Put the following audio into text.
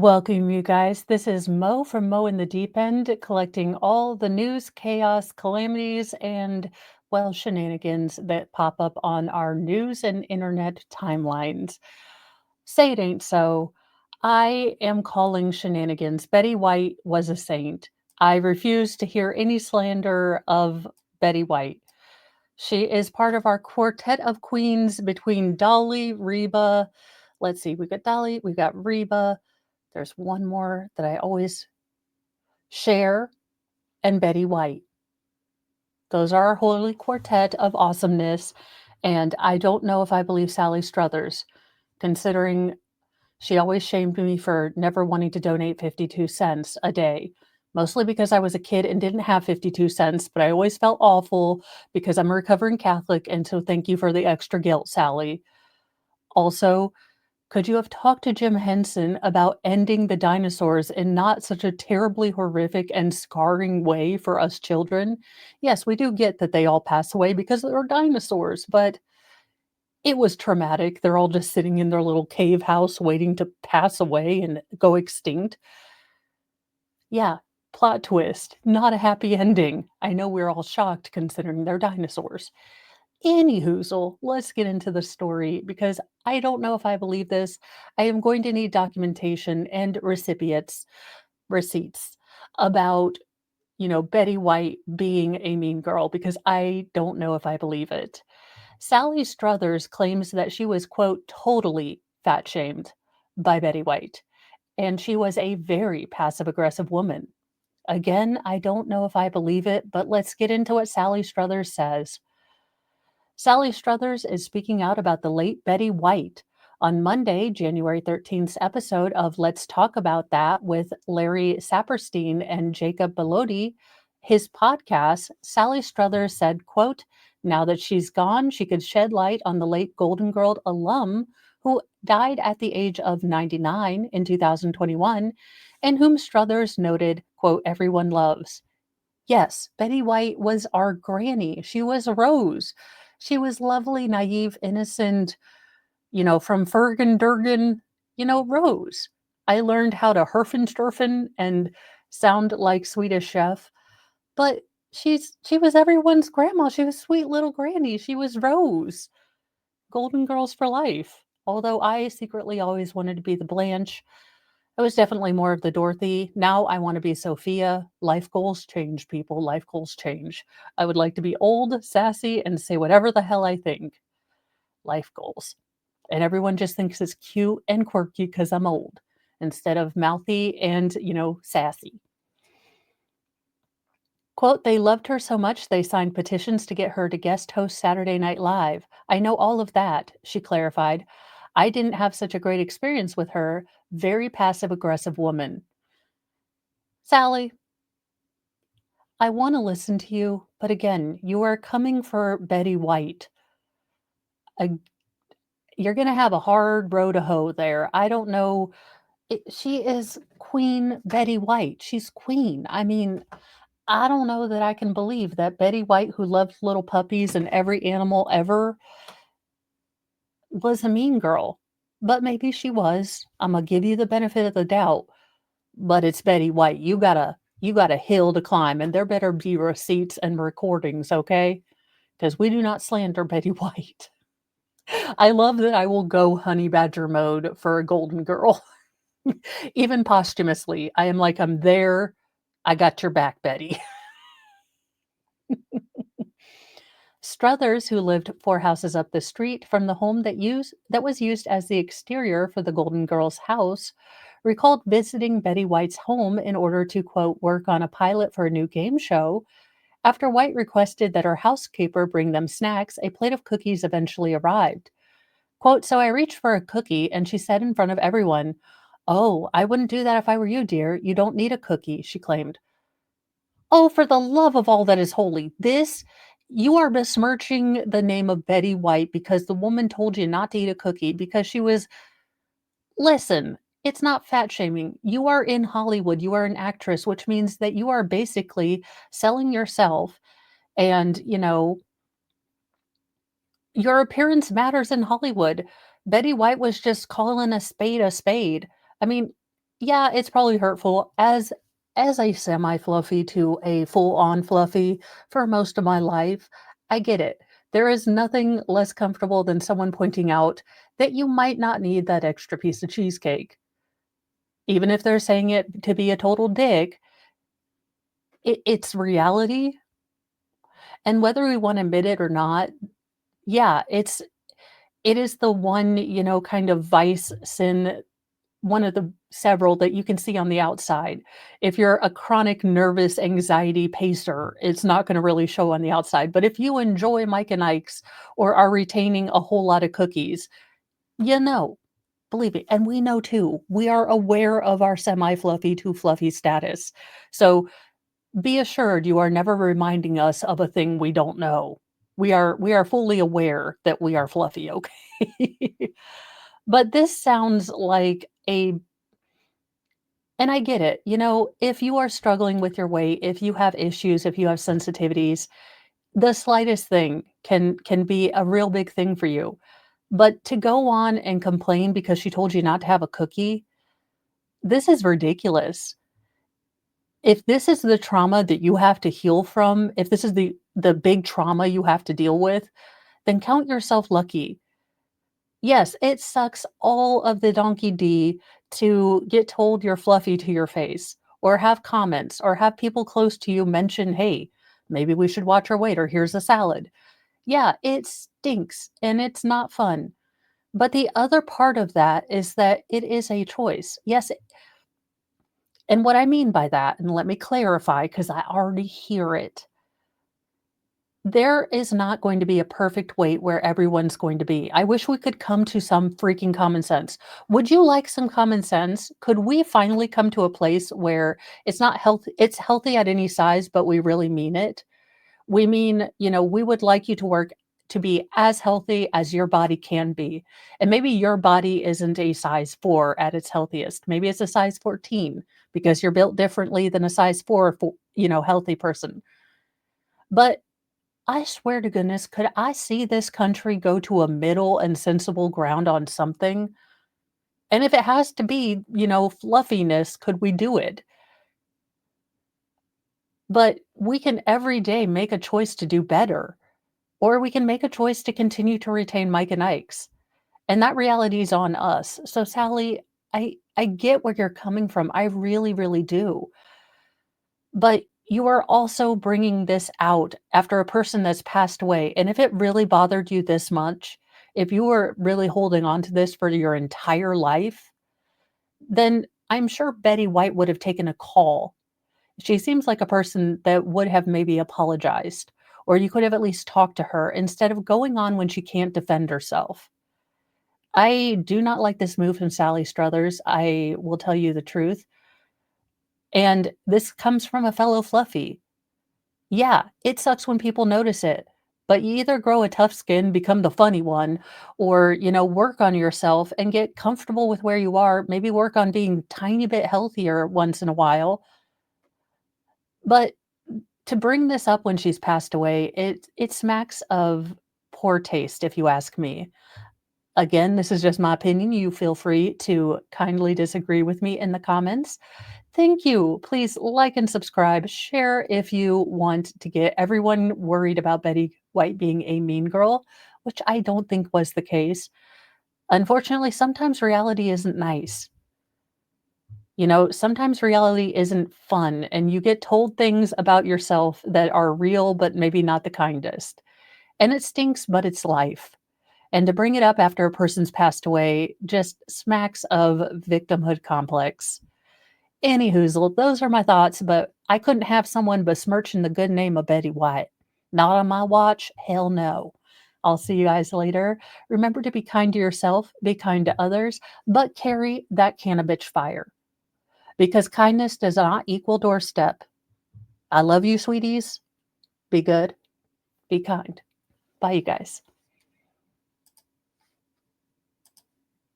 Welcome, you guys. This is Mo from Mo in the Deep End, collecting all the news, chaos, calamities, and, well, shenanigans that pop up on our news and internet timelines. Say it ain't so. I am calling shenanigans. Betty White was a saint. I refuse to hear any slander of Betty White. She is part of our quartet of queens between Dolly, Reba. Let's see, we got Dolly, we got Reba. There's one more that I always share, and Betty White. Those are our holy quartet of awesomeness. And I don't know if I believe Sally Struthers, considering she always shamed me for never wanting to donate 52 cents a day. Mostly because I was a kid and didn't have 52 cents, but I always felt awful because I'm a recovering Catholic. And so thank you for the extra guilt, Sally. Also, could you have talked to Jim Henson about ending the dinosaurs in not such a terribly horrific and scarring way for us children? Yes, we do get that they all pass away because they're dinosaurs, but it was traumatic. They're all just sitting in their little cave house waiting to pass away and go extinct. Yeah, plot twist. Not a happy ending. I know we're all shocked considering they're dinosaurs. Anyhoozle, let's get into the story because I don't know if I believe this. I am going to need documentation and receipts about, Betty White being a mean girl because I don't know if I believe it. Sally Struthers claims that she was, quote, totally fat shamed by Betty White, and she was a very passive aggressive woman. Again, I don't know if I believe it, but let's get into what Sally Struthers says. Sally Struthers is speaking out about the late Betty White. On Monday, January 13th's episode of Let's Talk About That with Larry Saperstein and Jacob Bellotti, his podcast, Sally Struthers said, quote, now that she's gone, she could shed light on the late Golden Girl alum who died at the age of 99 in 2021 and whom Struthers noted, quote, everyone loves. Yes, Betty White was our granny. She was Rose. She was lovely, naive, innocent, from Fergan Durgan, Rose. I learned how to herfensterfen and sound like Swedish Chef, but she was everyone's grandma. She was sweet little granny. She was Rose. Golden Girls for life. Although I secretly always wanted to be the Blanche, I was definitely more of the Dorothy. Now I want to be Sophia. Life goals change, people. Life goals change. I would like to be old, sassy, and say whatever the hell I think. Life goals. And everyone just thinks it's cute and quirky because I'm old instead of mouthy and, sassy. Quote, they loved her so much they signed petitions to get her to guest host Saturday Night Live. I know all of that, she clarified. I didn't have such a great experience with her. Very passive aggressive woman. Sally, I want to listen to you, but again, you are coming for Betty White. Uh, you're going to have a hard row to hoe there. I don't know. She is Queen Betty White. She's queen. I mean, I don't know that I can believe that Betty White, who loved little puppies and every animal ever, was a mean girl. But maybe she was. I'm gonna give you the benefit of the doubt. But it's Betty White. You got a hill to climb, and there better be receipts and recordings, okay? Because we do not slander Betty White. I love that I will go honey badger mode for a golden girl. Even posthumously. I am like, I'm there. I got your back, Betty. Struthers, who lived 4 houses up the street from the home that was used as the exterior for the Golden Girls' house, recalled visiting Betty White's home in order to, quote, work on a pilot for a new game show. After White requested that her housekeeper bring them snacks, a plate of cookies eventually arrived. Quote, so I reached for a cookie and she said in front of everyone, oh, I wouldn't do that if I were you, dear. You don't need a cookie, she claimed. Oh, for the love of all that is holy, you are besmirching the name of Betty White because the woman told you not to eat a cookie because she was, listen, it's not fat shaming. You are in Hollywood. You are an actress, which means that you are basically selling yourself and, your appearance matters in Hollywood. Betty White was just calling a spade a spade. I mean, Yeah, it's probably hurtful as a semi-fluffy to a full-on fluffy for most of my life. I get it. There is nothing less comfortable than someone pointing out that you might not need that extra piece of cheesecake. Even if they're saying it to be a total dick, it's reality, and whether we wanna admit it or not, yeah, it is the one, kind of vice, sin, one of the several that you can see on the outside. If you're a chronic nervous anxiety pacer, it's not gonna really show on the outside, but if you enjoy Mike and Ike's or are retaining a whole lot of cookies, you know, believe me, and we know too. We are aware of our semi-fluffy to fluffy status. So, be assured you are never reminding us of a thing we don't know. We are fully aware that we are fluffy, okay? But this sounds like a and I get it. If you are struggling with your weight, if you have issues, if you have sensitivities, the slightest thing can be a real big thing for you. But to go on and complain because she told you not to have a cookie, this is ridiculous. If this is the trauma that you have to heal from, if this is the big trauma you have to deal with, then count yourself lucky. Yes, it sucks all of the donkey D to get told you're fluffy to your face, or have comments, or have people close to you mention, "Hey, maybe we should watch our weight," or "Here's a salad." Yeah, it stinks and it's not fun. But the other part of that is that it is a choice. Yes, and what I mean by that, and let me clarify because I already hear it. There is not going to be a perfect weight where everyone's going to be. I wish we could come to some freaking common sense. Would you like some common sense? Could we finally come to a place where it's healthy at any size, but we really mean it? We mean, we would like you to work to be as healthy as your body can be. And maybe your body isn't a size 4 at its healthiest. Maybe it's a size 14 because you're built differently than a size 4 for, healthy person. But I swear to goodness, could I see this country go to a middle and sensible ground on something? And if it has to be, fluffiness, could we do it? But we can every day make a choice to do better, or we can make a choice to continue to retain Mike and Ike's. And that reality is on us. So, Sally, I get where you're coming from. I really, really do. But you are also bringing this out after a person that's passed away, and if it really bothered you this much, if you were really holding on to this for your entire life, then I'm sure Betty White would have taken a call. She seems like a person that would have maybe apologized, or you could have at least talked to her instead of going on when she can't defend herself. I do not like this move from Sally Struthers, I will tell you the truth, and this comes from a fellow Fluffy. Yeah, it sucks when people notice it, but you either grow a tough skin, become the funny one, or, work on yourself and get comfortable with where you are, maybe work on being tiny bit healthier once in a while. But to bring this up when she's passed away, it smacks of poor taste, if you ask me. Again, this is just my opinion. You feel free to kindly disagree with me in the comments. Thank you. Please like and subscribe. Share if you want to get everyone worried about Betty White being a mean girl, which I don't think was the case. Unfortunately, sometimes reality isn't nice. Sometimes reality isn't fun, and you get told things about yourself that are real, but maybe not the kindest. And it stinks, but it's life. And to bring it up after a person's passed away just smacks of victimhood complex. Anyhoozle, those are my thoughts, but I couldn't have someone besmirching the good name of Betty White. Not on my watch, hell no. I'll see you guys later. Remember to be kind to yourself, be kind to others, but carry that can of bitch fire. Because kindness does not equal doorstep. I love you, sweeties. Be good, be kind. Bye, you guys.